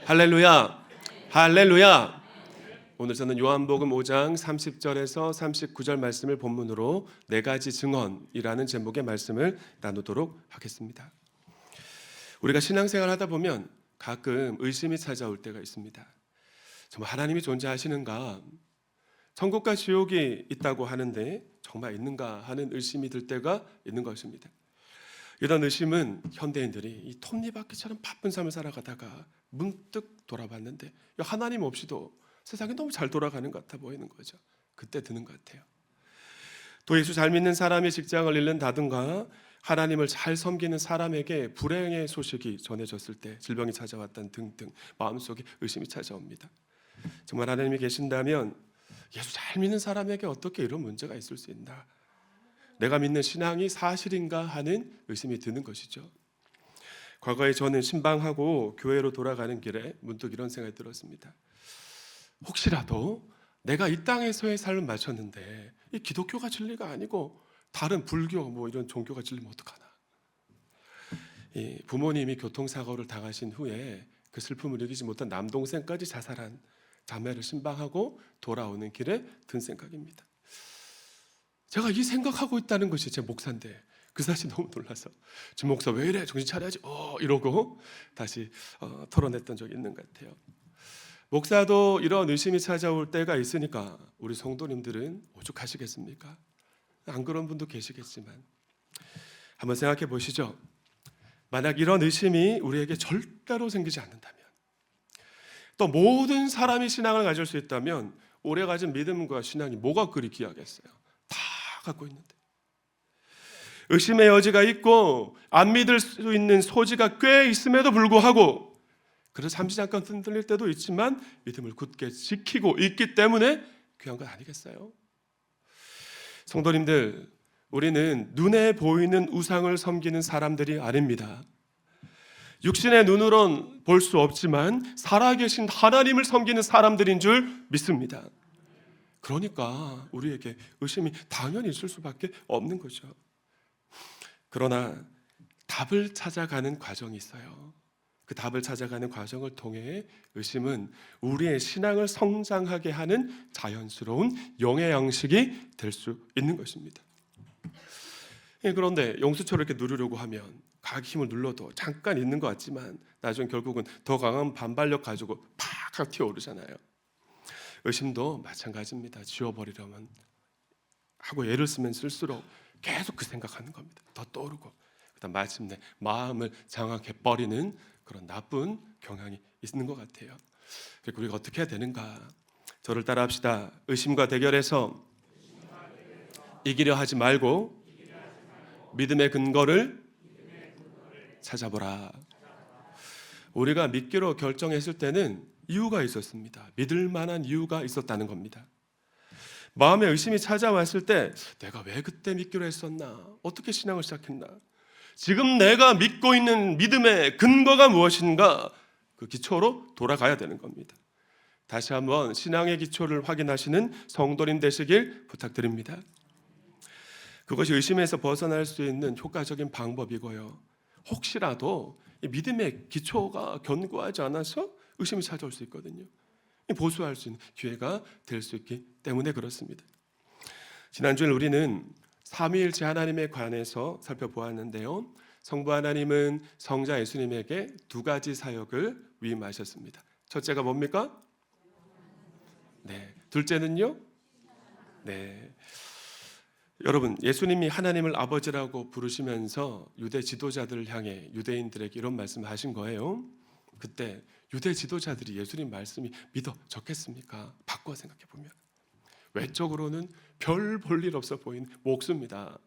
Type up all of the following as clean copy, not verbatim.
할렐루야. 할렐루야. 오늘 저는 요한복음 5장 30절에서 39절 말씀을 본문으로 네 가지 증언이라는 제목의 말씀을 나누도록 하겠습니다. 우리가 신앙생활 하다 보면 가끔 의심이 찾아올 때가 있습니다. 정말 하나님이 존재하시는가? 천국과 지옥이 있다고 하는데 정말 있는가 하는 의심이 들 때가 있는 것입니다. 이런 의심은 현대인들이 이 톱니바퀴처럼 바쁜 삶을 살아가다가 문득 돌아봤는데 하나님 없이도 세상이 너무 잘 돌아가는 것 같아 보이는 거죠. 그때 드는 것 같아요. 또 예수 잘 믿는 사람이 직장을 잃는다든가 하나님을 잘 섬기는 사람에게 불행의 소식이 전해졌을 때 질병이 찾아왔다는 등등 마음속에 의심이 찾아옵니다. 정말 하나님이 계신다면 예수 잘 믿는 사람에게 어떻게 이런 문제가 있을 수 있나? 내가 믿는 신앙이 사실인가 하는 의심이 드는 것이죠. 과거에 저는 신방하고 교회로 돌아가는 길에 문득 이런 생각이 들었습니다. 혹시라도 내가 이 땅에서의 삶을 마쳤는데 이 기독교가 진리가 아니고 다른 불교 뭐 이런 종교가 진리면 어떡하나? 이 부모님이 교통사고를 당하신 후에 그 슬픔을 이기지 못한 남동생까지 자살한 자매를 신방하고 돌아오는 길에 든 생각입니다. 제가 이 생각하고 있다는 것이 제 목사인데 그 사실 너무 놀라서 지 목사 왜 이래 정신 차려야지 이러고 다시 털어냈던 적이 있는 것 같아요. 목사도 이런 의심이 찾아올 때가 있으니까 우리 성도님들은 오죽하시겠습니까? 안 그런 분도 계시겠지만 한번 생각해 보시죠. 만약 이런 의심이 우리에게 절대로 생기지 않는다면, 또 모든 사람이 신앙을 가질 수 있다면 오래 가진 믿음과 신앙이 뭐가 그리 귀하겠어요? 다 갖고 있는데 의심의 여지가 있고 안 믿을 수 있는 소지가 꽤 있음에도 불구하고 그래서 잠시 잠깐 흔들릴 때도 있지만 믿음을 굳게 지키고 있기 때문에 귀한 건 아니겠어요? 성도님들, 우리는 눈에 보이는 우상을 섬기는 사람들이 아닙니다. 육신의 눈으론 볼 수 없지만 살아계신 하나님을 섬기는 사람들인 줄 믿습니다. 그러니까 우리에게 의심이 당연히 있을 수밖에 없는 거죠. 그러나 답을 찾아가는 과정이 있어요. 그 답을 찾아가는 과정을 통해 의심은 우리의 신앙을 성장하게 하는 자연스러운 영의 양식이 될 수 있는 것입니다. 그런데 용수철을 이렇게 누르려고 하면 각 힘을 눌러도 잠깐 있는 것 같지만 나중에 결국은 더 강한 반발력 가지고 팍 튀어오르잖아요. 의심도 마찬가지입니다. 지워버리려면 하고 애를 쓰면 쓸수록 계속 그 생각하는 겁니다. 더 떠오르고 그다음 마침내 마음을 장악해버리는 그런 나쁜 경향이 있는 것 같아요. 그리고 우리가 어떻게 해야 되는가? 저를 따라합시다. 의심과 대결해서 이기려 하지 말고 믿음의 근거를 찾아보라. 우리가 믿기로 결정했을 때는 이유가 있었습니다. 믿을 만한 이유가 있었다는 겁니다. 마음에 의심이 찾아왔을 때 내가 왜 그때 믿기로 했었나? 어떻게 신앙을 시작했나? 지금 내가 믿고 있는 믿음의 근거가 무엇인가? 그 기초로 돌아가야 되는 겁니다. 다시 한번 신앙의 기초를 확인하시는 성도님 되시길 부탁드립니다. 그것이 의심에서 벗어날 수 있는 효과적인 방법이고요. 혹시라도 믿음의 기초가 견고하지 않아서 의심이 찾아올 수 있거든요. 보수할 수 있는 기회가 될 수 있기 때문에 그렇습니다. 지난주에 우리는 삼위일체 하나님에 관해서 살펴보았는데요. 성부 하나님은 성자 예수님에게 두 가지 사역을 위임하셨습니다. 첫째가 뭡니까? 네. 둘째는요? 네. 여러분, 예수님이 하나님을 아버지라고 부르시면서 유대 지도자들을 향해 유대인들에게 이런 말씀을 하신 거예요. 그때 유대 지도자들이 예수님 말씀이 믿어졌겠습니까? 바꿔 생각해 보면 외적으로는 별 볼 일 없어 보이는 목수입니다.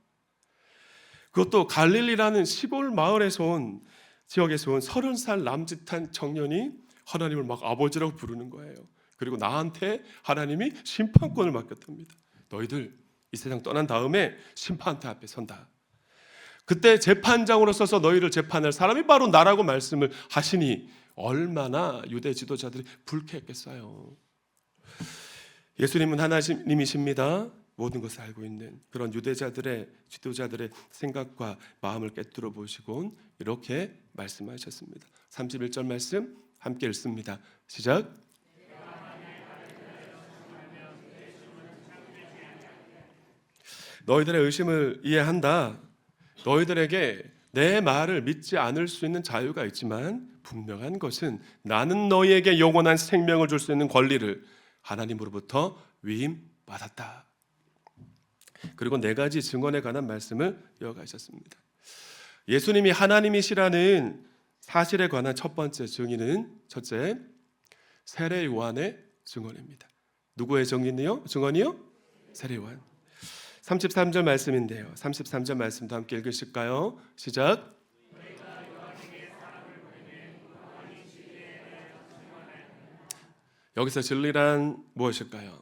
그것도 갈릴리라는 시골 마을에서 온 지역에서 온 30살 남짓한 청년이 하나님을 막 아버지라고 부르는 거예요. 그리고 나한테 하나님이 심판권을 맡겼답니다. 너희들 이 세상 떠난 다음에 심판대 앞에 선다. 그때 재판장으로 서서 너희를 재판할 사람이 바로 나라고 말씀을 하시니 얼마나 유대 지도자들이 불쾌했겠어요. 예수님은 하나님이십니다. 모든 것을 알고 있는 그런 유대자들의 지도자들의 생각과 마음을 꿰뚫어 보시곤 이렇게 말씀하셨습니다. 31절 말씀 함께 읽습니다. 시작. 너희들의 의심을 이해한다. 너희들에게 내 말을 믿지 않을 수 있는 자유가 있지만 분명한 것은 나는 너희에게 영원한 생명을 줄 수 있는 권리를 하나님으로부터 위임받았다. 그리고 네 가지 증언에 관한 말씀을 이어가셨습니다. 예수님이 하나님이시라는 사실에 관한 첫 번째 증인은 첫째, 세례 요한의 증언입니다. 누구의 증언이요? 세례 요한. 33절 말씀인데요. 33절 말씀도 함께 읽으실까요? 시작. 여기서 진리란 무엇일까요?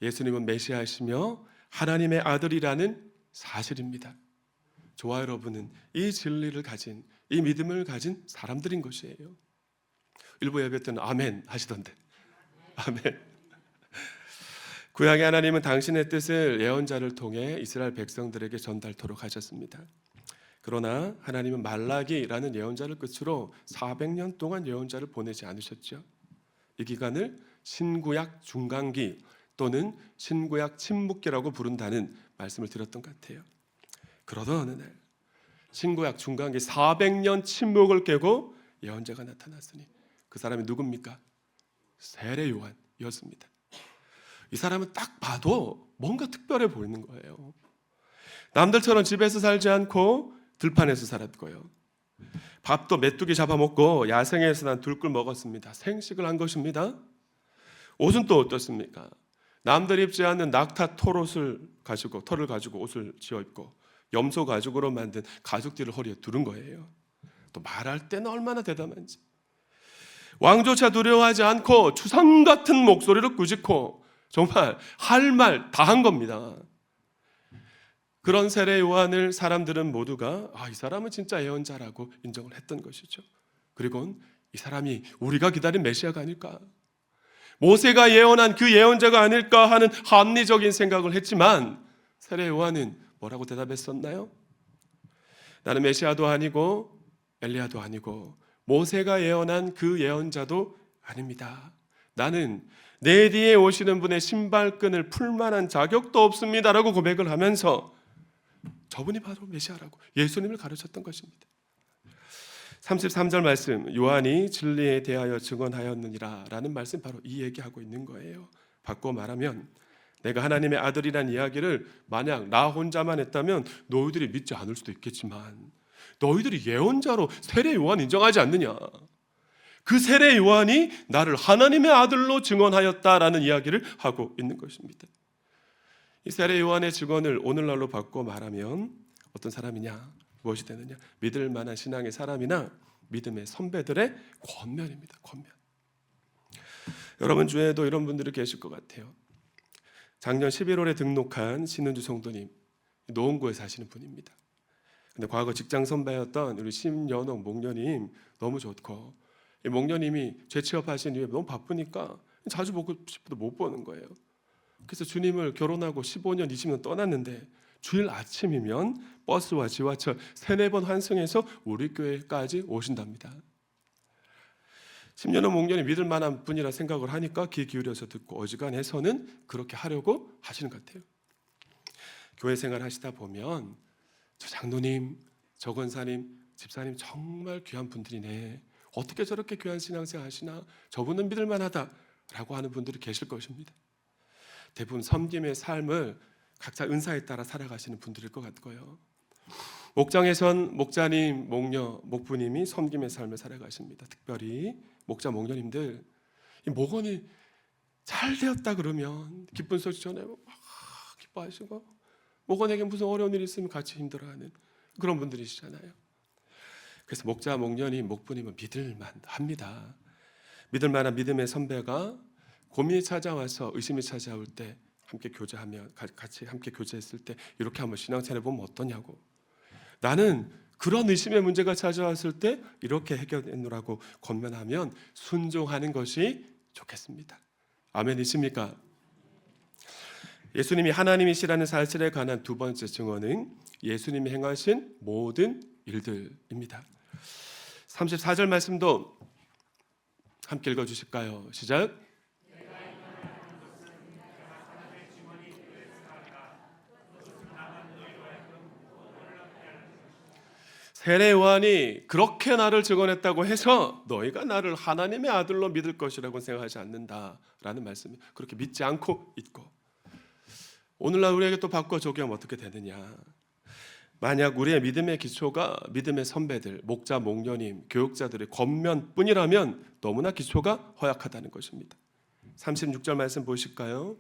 예수님은 메시아이시며 하나님의 아들이라는 사실입니다. 저와 여러분은 이 진리를 가진, 이 믿음을 가진 사람들인 것이에요. 일부 예배 때는 아멘 하시던데. 아멘. 구약의 하나님은 당신의 뜻을 예언자를 통해 이스라엘 백성들에게 전달토록 하셨습니다. 그러나 하나님은 말라기라는 예언자를 끝으로 400년 동안 예언자를 보내지 않으셨죠. 이 기간을 신구약 중간기 또는 신구약 침묵기라고 부른다는 말씀을 드렸던 것 같아요. 그러던 어느 날 신구약 중간기 400년 침묵을 깨고 예언자가 나타났으니 그 사람이 누굽니까? 세례 요한이었습니다. 이 사람은 딱 봐도 뭔가 특별해 보이는 거예요. 남들처럼 집에서 살지 않고 들판에서 살았고요. 밥도 메뚜기 잡아먹고 야생에서 난 들꿀 먹었습니다. 생식을 한 것입니다. 옷은 또 어떻습니까? 남들 입지 않는 낙타 털을 가지고 옷을 지어 입고 염소 가죽으로 만든 가죽띠를 허리에 두른 거예요. 또 말할 때는 얼마나 대담한지. 왕조차 두려워하지 않고 추상 같은 목소리로 꾸짖고 정말 할 말 다 한 겁니다. 그런 세례 요한을 사람들은 모두가 이 사람은 진짜 예언자라고 인정을 했던 것이죠. 그리고 이 사람이 우리가 기다린 메시아가 아닐까, 모세가 예언한 그 예언자가 아닐까 하는 합리적인 생각을 했지만 세례 요한은 뭐라고 대답했었나요? 나는 메시아도 아니고 엘리야도 아니고 모세가 예언한 그 예언자도 아닙니다. 나는 내 뒤에 오시는 분의 신발끈을 풀 만한 자격도 없습니다라고 고백을 하면서 저분이 바로 메시아라고 예수님을 가르쳤던 것입니다. 33절 말씀, 요한이 진리에 대하여 증언하였느니라 라는 말씀, 바로 이 얘기하고 있는 거예요. 바꿔 말하면 내가 하나님의 아들이란 이야기를 만약 나 혼자만 했다면 너희들이 믿지 않을 수도 있겠지만 너희들이 예언자로 세례 요한 인정하지 않느냐, 그 세례 요한이 나를 하나님의 아들로 증언하였다라는 이야기를 하고 있는 것입니다. 이 세례 요한의 증언을 오늘날로 바꿔 말하면 어떤 사람이냐, 무엇이 되느냐, 믿을 만한 신앙의 사람이나 믿음의 선배들의 권면입니다. 권면. 여러분 중에도 이런 분들이 계실 것 같아요. 작년 11월에 등록한 신은주 성도님, 노원구에 사시는 분입니다. 근데 과거 직장 선배였던 우리 심연옥 목녀님 너무 좋고, 이 목녀님이 재취업하신 이후에 너무 바쁘니까 자주 보고 싶어도 못 보는 거예요. 그래서 주님을 결혼하고 15년, 20년 떠났는데 주일 아침이면 버스와 지하철 3-4번 환승해서 우리 교회까지 오신답니다. 10년은 목련이 믿을 만한 분이라 생각을 하니까 귀 기울여서 듣고 어지간해서는 그렇게 하려고 하시는 것 같아요. 교회 생활 하시다 보면 저 장로님, 저 권사님, 집사님 정말 귀한 분들이네, 어떻게 저렇게 귀한 신앙생활 하시나, 저분은 믿을 만하다라고 하는 분들이 계실 것입니다. 대부분 섬김의 삶을 각자 은사에 따라 살아가시는 분들일 것 같고요. 목장에선 목자님, 목녀, 목부님이 섬김의 삶을 살아가십니다. 특별히 목자, 목녀님들, 이 목원이 잘 되었다 그러면 기쁜 소식 전하고 막 기뻐하시고, 목원에게 무슨 어려운 일이 있으면 같이 힘들어하는 그런 분들이시잖아요. 그래서 목자, 목녀님, 목부님은 믿을만합니다. 믿을만한 믿음의 선배가 고민이 찾아와서 의심이 찾아올 때 함께 교제하며, 같이 함께 교제했을 때 이렇게 한번 신앙생활 해보면 어떠냐고, 나는 그런 의심의 문제가 찾아왔을 때 이렇게 해결해놓으라고 권면하면 순종하는 것이 좋겠습니다. 아멘이십니까? 예수님이 하나님이시라는 사실에 관한 두 번째 증언은 예수님이 행하신 모든 일들입니다. 34절 말씀도 함께 읽어주실까요? 시작. 세례 요한이 그렇게 나를 증언했다고 해서 너희가 나를 하나님의 아들로 믿을 것이라고 생각하지 않는다라는 말씀이 그렇게 믿지 않고 있고, 오늘날 우리에게 또 바꿔 적용하면 어떻게 되느냐. 만약 우리의 믿음의 기초가 믿음의 선배들, 목자, 목녀님, 교육자들의 겉면뿐이라면 너무나 기초가 허약하다는 것입니다. 36절 말씀 보실까요?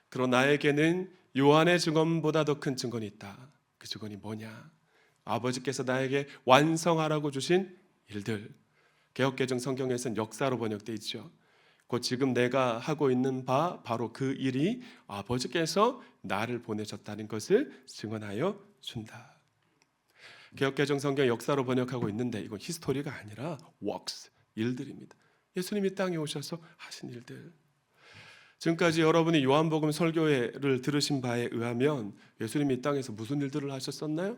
그러나 나에게는 요한의 증언보다 더 큰 증언이 있다. 그 증언이 뭐냐? 아버지께서 나에게 완성하라고 주신 일들. 개역개정 성경에서는 역사로 번역되어 있죠. 곧 지금 내가 하고 있는 바 바로 그 일이 아버지께서 나를 보내셨다는 것을 증언하여 준다. 개역개정 성경 역사로 번역하고 있는데 이건 히스토리가 아니라 works, 일들입니다. 예수님이 땅에 오셔서 하신 일들. 지금까지 여러분이 요한복음 설교회를 들으신 바에 의하면 예수님이 이 땅에서 무슨 일들을 하셨었나요?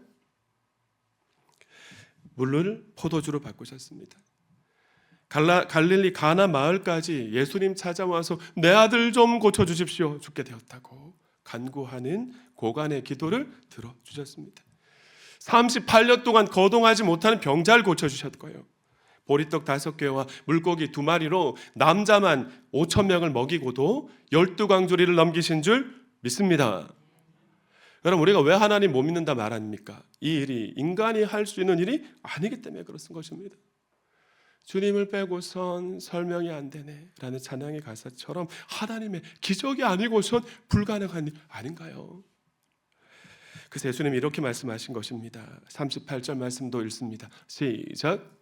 물을 포도주로 바꾸셨습니다. 갈릴리 가나 마을까지 예수님 찾아와서 내 아들 좀 고쳐주십시오, 죽게 되었다고 간구하는 고간의 기도를 들어주셨습니다. 38년 동안 거동하지 못하는 병자를 고쳐주셨고요. 보리떡 5개와 물고기 2마리로 남자만 5,000명을 먹이고도 12광주리를 넘기신 줄 믿습니다. 여러분, 우리가 왜 하나님 못 믿는다 말 아닙니까? 이 일이 인간이 할 수 있는 일이 아니기 때문에 그렇은 것입니다. 주님을 빼고선 설명이 안 되네 라는 찬양의 가사처럼 하나님의 기적이 아니고선 불가능한 일 아닌가요? 그래서 예수님이 이렇게 말씀하신 것입니다. 38절 말씀도 읽습니다. 시작.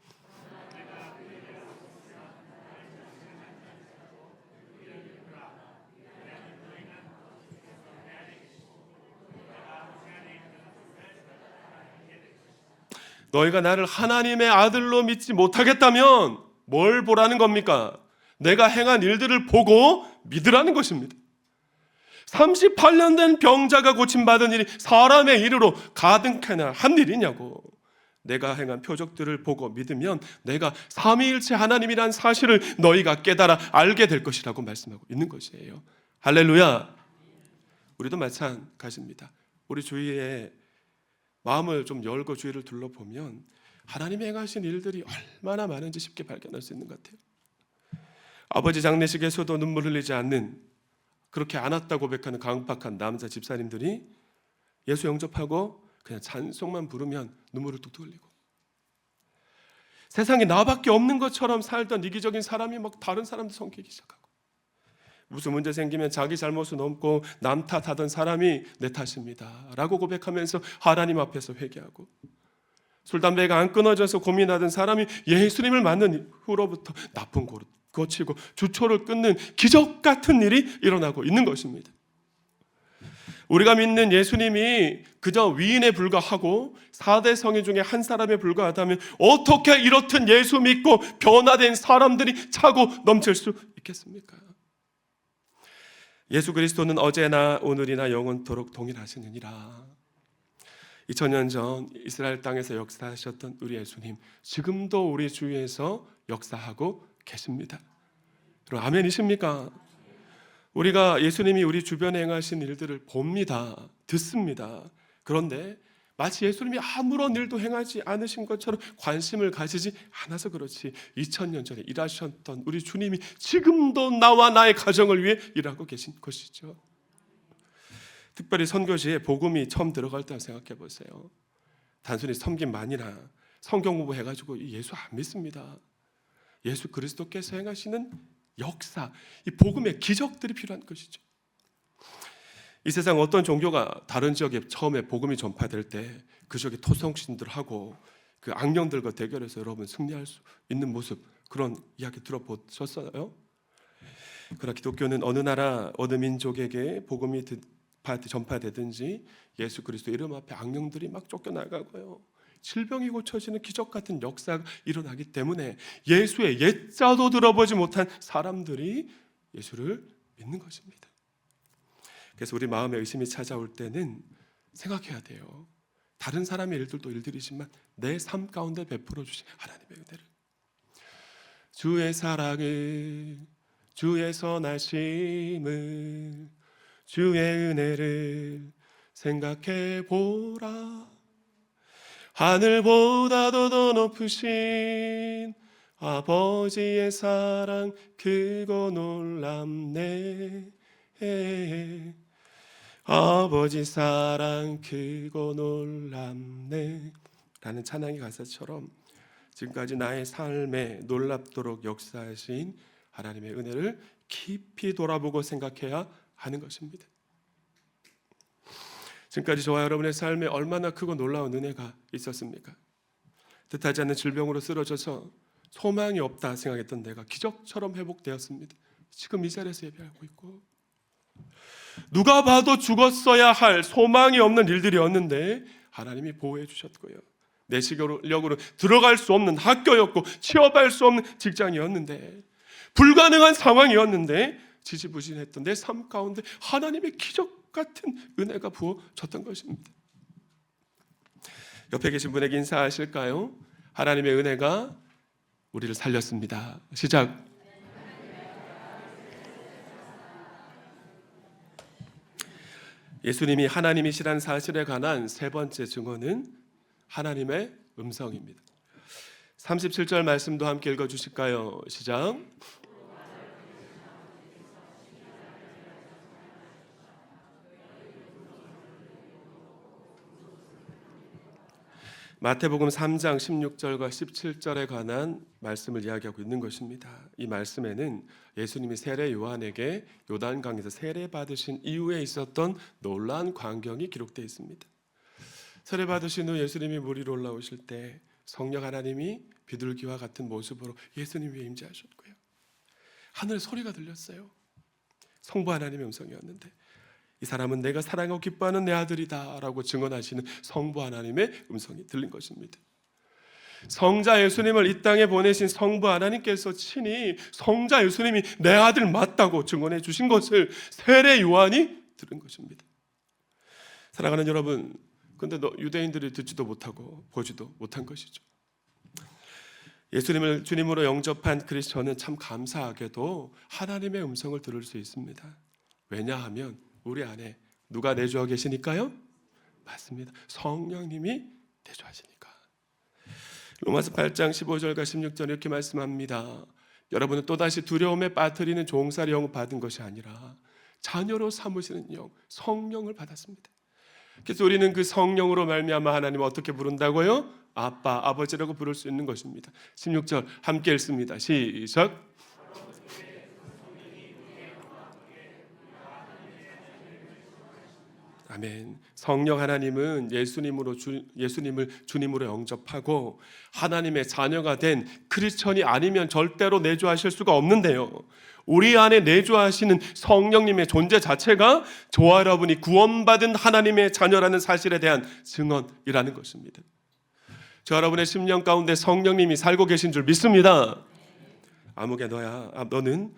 너희가 나를 하나님의 아들로 믿지 못하겠다면 뭘 보라는 겁니까? 내가 행한 일들을 보고 믿으라는 것입니다. 38년 된 병자가 고침받은 일이 사람의 일으로 가득하나 한 일이냐고. 내가 행한 표적들을 보고 믿으면 내가 삼위일체 하나님이란 사실을 너희가 깨달아 알게 될 것이라고 말씀하고 있는 것이에요. 할렐루야. 우리도 마찬가지입니다. 우리 주위에 마음을 좀 열고 주위를 둘러보면 하나님이 행하신 일들이 얼마나 많은지 쉽게 발견할 수 있는 것 같아요. 아버지 장례식에서도 눈물 흘리지 않는, 그렇게 안 왔다 고백하는 강박한 남자 집사님들이 예수 영접하고 그냥 찬송만 부르면 눈물을 뚝뚝 흘리고, 세상에 나밖에 없는 것처럼 살던 이기적인 사람이 막 다른 사람도 섬기기 시작하고, 무슨 문제 생기면 자기 잘못을 넘고 남 탓하던 사람이 내 탓입니다 라고 고백하면서 하나님 앞에서 회개하고, 술 담배가 안 끊어져서 고민하던 사람이 예수님을 만난 후로부터 나쁜 고를 고치고 주초를 끊는 기적 같은 일이 일어나고 있는 것입니다. 우리가 믿는 예수님이 그저 위인에 불과하고 4대 성인 중에 한 사람에 불과하다면 어떻게 이렇듯 예수 믿고 변화된 사람들이 차고 넘칠 수 있겠습니까? 예수 그리스도는 어제나 오늘이나 영원토록 동일하시느니라. 2000년 전 이스라엘 땅에서 역사하셨던 우리 예수님, 지금도 우리 주위에서 역사하고 계십니다. 여러분, 아멘이십니까? 우리가 예수님이 우리 주변에 행하신 일들을 봅니다, 듣습니다. 그런데 마치 예수님이 아무런 일도 행하지 않으신 것처럼 관심을 가지지 않아서 그렇지, 2000년 전에 일하셨던 우리 주님이 지금도 나와 나의 가정을 위해 일하고 계신 것이죠. 특별히 선교지에 복음이 처음 들어갈 때 생각해 보세요. 단순히 섬김만이나 성경 공부해가지고 예수 안 믿습니다. 예수 그리스도께서 행하시는 역사, 이 복음의 기적들이 필요한 것이죠. 이 세상 어떤 종교가 다른 지역에 처음에 복음이 전파될 때 그 지역의 토성신들하고 그 악령들과 대결해서 여러분 승리할 수 있는 모습, 그런 이야기 들어보셨어요? 그러나 기독교는 어느 나라 어느 민족에게 복음이 전파되든지 예수 그리스도 이름 앞에 악령들이 막 쫓겨나가고요, 질병이 고쳐지는 기적 같은 역사가 일어나기 때문에 예수의 옛자도 들어보지 못한 사람들이 예수를 믿는 것입니다. 그래서 우리 마음에 의심이 찾아올 때는 생각해야 돼요. 다른 사람의 일들도 일들이지만 내 삶 가운데 베풀어 주신 하나님의 은혜를. 주의 사랑을, 주의 선하심을, 주의 은혜를 생각해 보라. 하늘보다도 더 높으신 아버지의 사랑 크고 놀랍네. 아버지 사랑 크고 놀랍네 라는 찬양의 가사처럼 지금까지 나의 삶에 놀랍도록 역사하신 하나님의 은혜를 깊이 돌아보고 생각해야 하는 것입니다. 지금까지 저와 여러분의 삶에 얼마나 크고 놀라운 은혜가 있었습니까? 뜻하지 않는 질병으로 쓰러져서 소망이 없다 생각했던 내가 기적처럼 회복되었습니다. 지금 이 자리에서 예배하고 있고, 누가 봐도 죽었어야 할 소망이 없는 일들이었는데 하나님이 보호해 주셨고요, 내 실력으로 들어갈 수 없는 학교였고 취업할 수 없는 직장이었는데, 불가능한 상황이었는데 지지부진했던 내 삶 가운데 하나님의 기적 같은 은혜가 부어졌던 것입니다. 옆에 계신 분에게 인사하실까요? 하나님의 은혜가 우리를 살렸습니다. 시작. 예수님이 하나님이시라는 사실에 관한 세 번째 증언은 하나님의 음성입니다. 37절 말씀도 함께 읽어주실까요? 시작. 마태복음 3장 16절과 17절에 관한 말씀을 이야기하고 있는 것입니다. 이 말씀에는 예수님이 세례 요한에게 요단강에서 세례 받으신 이후에 있었던 놀라운 광경이 기록되어 있습니다. 세례 받으신 후 예수님이 물 위로 올라오실 때 성령 하나님이 비둘기와 같은 모습으로 예수님 위에 임재하셨고요, 하늘 소리가 들렸어요. 성부 하나님의 음성이었는데, 이 사람은 내가 사랑하고 기뻐하는 내 아들이다 라고 증언하시는 성부 하나님의 음성이 들린 것입니다. 성자 예수님을 이 땅에 보내신 성부 하나님께서 친히 성자 예수님이 내 아들 맞다고 증언해 주신 것을 세례 요한이 들은 것입니다. 사랑하는 여러분, 근데 유대인들이 듣지도 못하고 보지도 못한 것이죠. 예수님을 주님으로 영접한 크리스천은 참 감사하게도 하나님의 음성을 들을 수 있습니다. 왜냐하면 우리 안에 누가 내주하고 계시니까요? 맞습니다. 성령님이 내주하시니까. 로마서 8장 15절과 16절 이렇게 말씀합니다. 여러분은 또다시 두려움에 빠뜨리는 종살이 영을 받은 것이 아니라 자녀로 삼으시는 영, 성령을 받았습니다. 그래서 우리는 그 성령으로 말미암아 하나님을 어떻게 부른다고요? 아빠, 아버지라고 부를 수 있는 것입니다. 16절 함께 읽습니다. 시작. 아멘. 성령 하나님은 예수님을 주님으로 영접하고 하나님의 자녀가 된 크리스천이 아니면 절대로 내주하실 수가 없는데요, 우리 안에 내주하시는 성령님의 존재 자체가 저와 여러분이 구원받은 하나님의 자녀라는 사실에 대한 증언이라는 것입니다. 저 여러분의 심령 가운데 성령님이 살고 계신 줄 믿습니다. 아무개 너야, 너는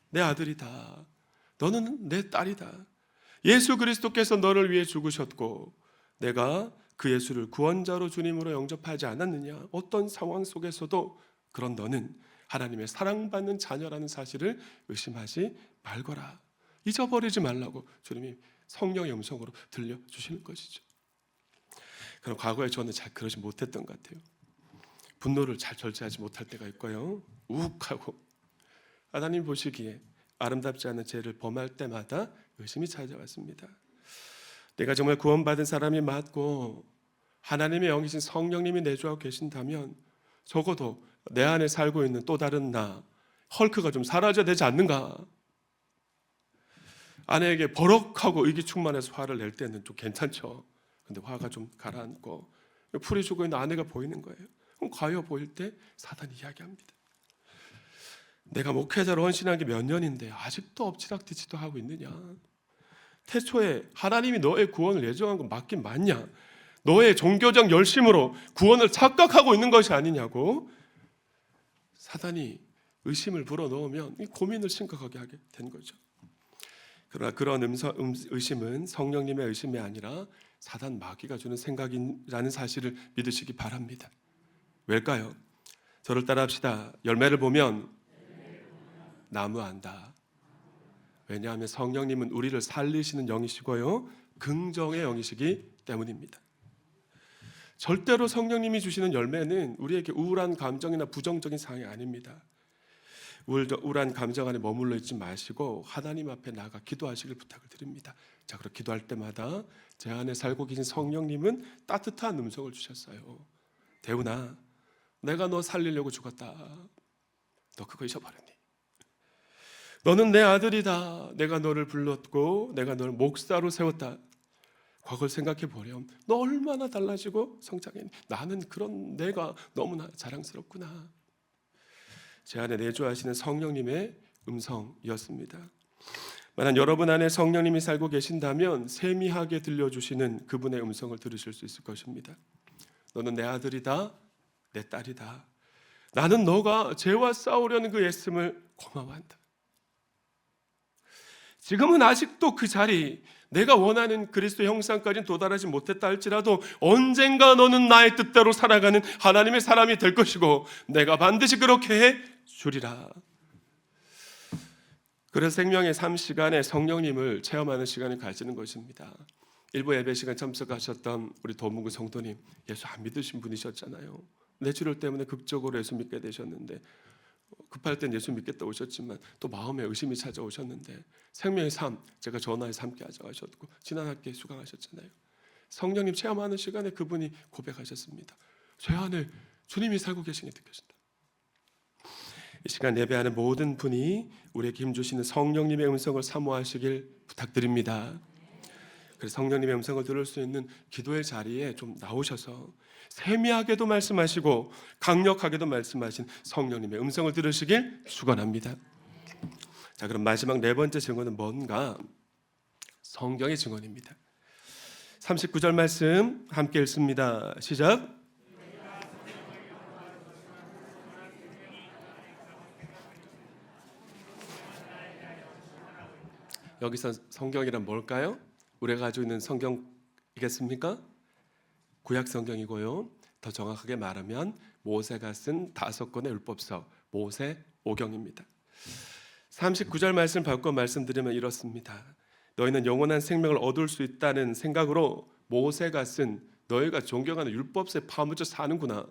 내 아들이다, 너는 내 딸이다. 예수 그리스도께서 너를 위해 죽으셨고 내가 그 예수를 구원자로 주님으로 영접하지 않았느냐? 어떤 상황 속에서도 그런 너는 하나님의 사랑받는 자녀라는 사실을 의심하지 말거라. 잊어버리지 말라고 주님이 성령의 음성으로 들려주시는 것이죠. 그럼 과거에 저는 잘 그러지 못했던 것 같아요. 분노를 잘 절제하지 못할 때가 있고요, 욱하고 하나님 보시기에 아름답지 않은 죄를 범할 때마다 의심이 찾아왔습니다. 내가 정말 구원받은 사람이 맞고 하나님의 영이신 성령님이 내주하고 계신다면 적어도 내 안에 살고 있는 또 다른 나, 헐크가 좀 사라져야 되지 않는가? 아내에게 버럭하고 의기충만해서 화를 낼 때는 좀 괜찮죠. 근데 화가 좀 가라앉고 풀이 죽어 있는 아내가 보이는 거예요. 그럼 과여 보일 때 사단이 이야기합니다. 내가 목회자로 헌신한 게 몇 년인데 아직도 엎치락뒤치도 하고 있느냐? 태초에 하나님이 너의 구원을 예정한 건 맞긴 맞냐? 너의 종교적 열심으로 구원을 착각하고 있는 것이 아니냐고 사단이 의심을 불어넣으면 고민을 심각하게 하게 된 거죠. 그러나 그런 의심은 성령님의 의심이 아니라 사단 마귀가 주는 생각이라는 사실을 믿으시기 바랍니다. 왜일까요? 저를 따라합시다. 열매를 보면 나무 안다. 왜냐하면 성령님은 우리를 살리시는 영이시고요, 긍정의 영이시기 때문입니다. 절대로 성령님이 주시는 열매는 우리에게 우울한 감정이나 부정적인 상황이 아닙니다. 우울한 감정 안에 머물러 있지 마시고 하나님 앞에 나가 기도하시길 부탁을 드립니다. 자, 그렇게 기도할 때마다 제 안에 살고 계신 성령님은 따뜻한 음성을 주셨어요. 대훈아, 내가 너 살리려고 죽었다. 너 그거 잊어버렸니? 너는 내 아들이다. 내가 너를 불렀고 내가 너를 목사로 세웠다. 과거를 생각해 보렴. 너 얼마나 달라지고 성장했니? 나는 그런 내가 너무나 자랑스럽구나. 제 안에 내주하시는 성령님의 음성이었습니다. 만약 여러분 안에 성령님이 살고 계신다면 세미하게 들려주시는 그분의 음성을 들으실 수 있을 것입니다. 너는 내 아들이다, 내 딸이다. 나는 너가 죄와 싸우려는 그 애씀을 고마워한다. 지금은 아직도 그 자리, 내가 원하는 그리스도 형상까지는 도달하지 못했다 할지라도 언젠가 너는 나의 뜻대로 살아가는 하나님의 사람이 될 것이고 내가 반드시 그렇게 해 주리라. 그래서 생명의 삶 시간에 성령님을 체험하는 시간을 가지는 것입니다. 일부 예배 시간 참석하셨던 우리 도문구 성도님, 예수 안 믿으신 분이셨잖아요. 뇌출혈 때문에 극적으로 예수 믿게 되셨는데, 급할 땐 예수 믿겠다 오셨지만 또 마음에 의심이 찾아오셨는데 생명의 삶, 제가 전화해서 함께 하자 하셨고 지난학기에 수강하셨잖아요. 성령님 체험하는 시간에 그분이 고백하셨습니다. 제 안에 주님이 살고 계신 게 느껴진다. 이 시간 예배하는 모든 분이 우리에게 힘주시는 성령님의 음성을 사모하시길 부탁드립니다. 그래서 성령님의 음성을 들을 수 있는 기도의 자리에 좀 나오셔서 세미하게도 말씀하시고 강력하게도 말씀하신 성령님의 음성을 들으시길 축원합니다. 자, 그럼 마지막 네 번째 증언은 뭔가? 성경의 증언입니다. 39절 말씀 함께 읽습니다. 시작. 여기서 성경이란 뭘까요? 우리가 가지고 있는 성경이겠습니까? 구약 성경이고요. 더 정확하게 말하면 모세가 쓴 5권의 율법서, 모세오경입니다. 39절 말씀 바꿔 말씀드리면 이렇습니다. 너희는 영원한 생명을 얻을 수 있다는 생각으로 모세가 쓴 너희가 존경하는 율법서에 파묻혀 사는구나.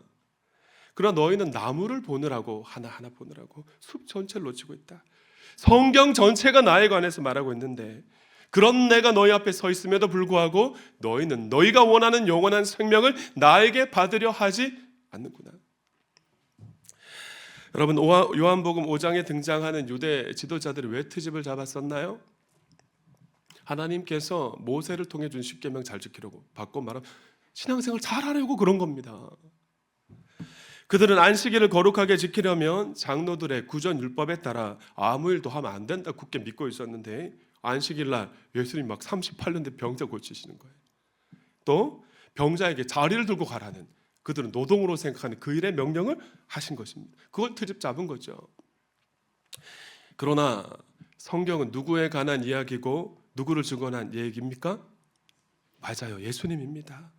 그러나 너희는 나무를 보느라고 하나하나 보느라고 숲 전체를 놓치고 있다. 성경 전체가 나에 관해서 말하고 있는데 그런 내가 너희 앞에 서 있음에도 불구하고 너희는 너희가 원하는 영원한 생명을 나에게 받으려 하지 않는구나. 여러분, 요한복음 5장에 등장하는 유대 지도자들이 왜 트집을 잡았었나요? 하나님께서 모세를 통해 준 십계명 잘 지키려고, 바꿔 말하면 신앙생활 잘하려고 그런 겁니다. 그들은 안식일을 거룩하게 지키려면 장로들의 구전 율법에 따라 아무 일도 하면 안 된다 굳게 믿고 있었는데 안식일 날 예수님 막 38년 된 병자 고치시는 거예요. 또 병자에게 자리를 들고 가라는, 그들은 노동으로 생각하는 그 일의 명령을 하신 것입니다. 그걸 트집 잡은 거죠. 그러나 성경은 누구에 관한 이야기고 누구를 증언한 얘기입니까? 맞아요, 예수님입니다.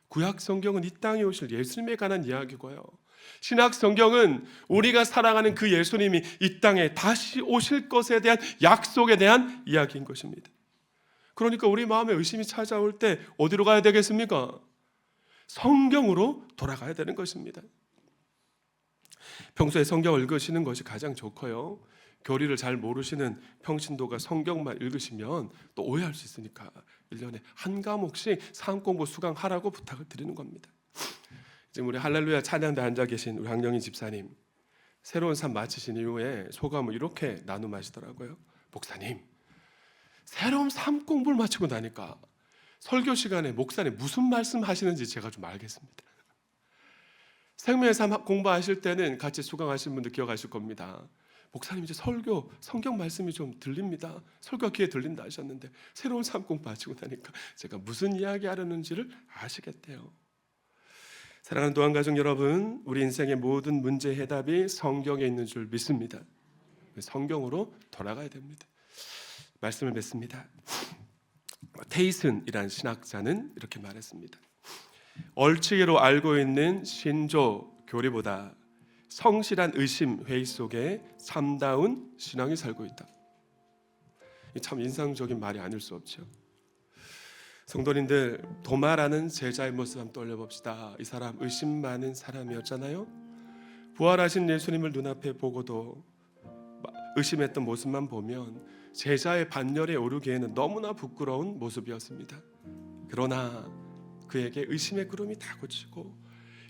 구약 성경은 이 땅에 오실 예수님에 관한 이야기고요, 신약 성경은 우리가 살아가는 그 예수님이 이 땅에 다시 오실 것에 대한 약속에 대한 이야기인 것입니다. 그러니까 우리 마음에 의심이 찾아올 때 어디로 가야 되겠습니까? 성경으로 돌아가야 되는 것입니다. 평소에 성경을 읽으시는 것이 가장 좋고요, 교리를 잘 모르시는 평신도가 성경만 읽으시면 또 오해할 수 있으니까 1년에 한 과목씩 사음공부 수강하라고 부탁을 드리는 겁니다. 지금 우리 할렐루야 찬양대 앉아 계신 우리 황영희 집사님, 새로운 삶 마치신 이후에 소감을 이렇게 나눔하시더라고요. 목사님, 새로운 삶 공부를 마치고 나니까 설교 시간에 목사님 무슨 말씀 하시는지 제가 좀 알겠습니다. 생명의 삶 공부하실 때는 같이 수강하신 분들 기억하실 겁니다. 목사님, 이제 설교, 성경 말씀이 좀 들립니다. 설교가 귀에 들린다 하셨는데 새로운 삶 공부 마치고 나니까 제가 무슨 이야기 하려는지를 아시겠대요. 사랑하는 도안가족 여러분, 우리 인생의 모든 문제 해답이 성경에 있는 줄 믿습니다. 성경으로 돌아가야 됩니다. 말씀을 맺습니다. 테이슨이라는 신학자는 이렇게 말했습니다. 얼치기로 알고 있는 신조 교리보다 성실한 의심 회의 속에 참다운 신앙이 살고 있다. 참 인상적인 말이 아닐 수 없죠. 성도님들, 도마라는 제자의 모습 한번 떠올려봅시다. 이 사람 의심 많은 사람이었잖아요. 부활하신 예수님을 눈앞에 보고도 의심했던 모습만 보면 제자의 반열에 오르기에는 너무나 부끄러운 모습이었습니다. 그러나 그에게 의심의 구름이 다 걷히고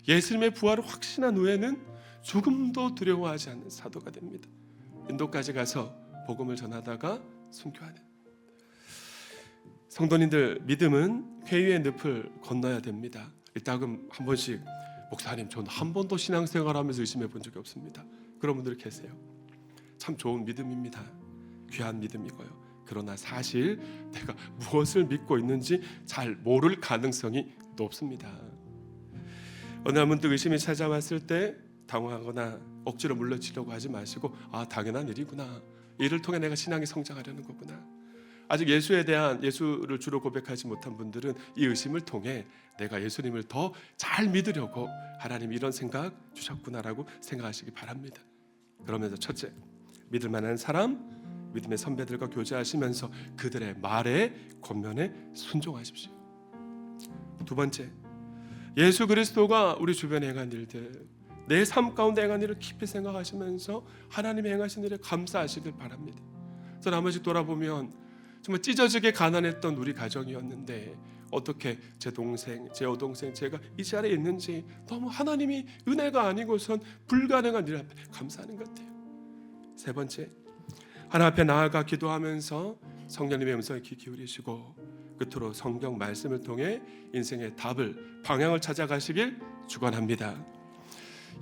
예수님의 부활을 확신한 후에는 조금도 두려워하지 않는 사도가 됩니다. 인도까지 가서 복음을 전하다가 순교하는. 성도님들, 믿음은 회유의 늪을 건너야 됩니다. 이따금 한 번씩 목사님, 저는 한 번도 신앙생활하면서 의심해 본 적이 없습니다. 그런 분들 계세요. 참 좋은 믿음입니다. 귀한 믿음이고요. 그러나 사실 내가 무엇을 믿고 있는지 잘 모를 가능성이 높습니다. 어느 날 문득 의심이 찾아왔을 때 당황하거나 억지로 물러치려고 하지 마시고, 당연한 일이구나, 이를 통해 내가 신앙이 성장하려는 거구나. 아직 예수를 주로 고백하지 못한 분들은 이 의심을 통해 내가 예수님을 더 잘 믿으려고 하나님 이런 생각 주셨구나라고 생각하시기 바랍니다. 그러면서 첫째, 믿을 만한 사람, 믿음의 선배들과 교제하시면서 그들의 말에 권면에 순종하십시오. 두 번째, 예수 그리스도가 우리 주변에 행한 일들, 내 삶 가운데 행한 일을 깊이 생각하시면서 하나님의 행하신 일에 감사하시길 바랍니다. 저는 한 번씩 돌아보면 정말 찢어지게 가난했던 우리 가정이었는데 어떻게 제 동생, 제 여동생, 제가 이 자리에 있는지 너무 하나님이 은혜가 아니고선 불가능한 일 앞에 감사하는 것 같아요. 세 번째, 하나님 앞에 나아가 기도하면서 성령님의 음성에 귀 기울이시고 끝으로 성경 말씀을 통해 인생의 답을, 방향을 찾아가시길 축원합니다.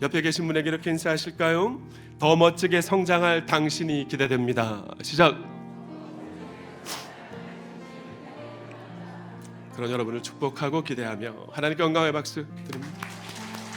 옆에 계신 분에게 이렇게 인사하실까요? 더 멋지게 성장할 당신이 기대됩니다. 시작. 그런 여러분을 축복하고 기대하며 하나님께 영광의 박수 드립니다.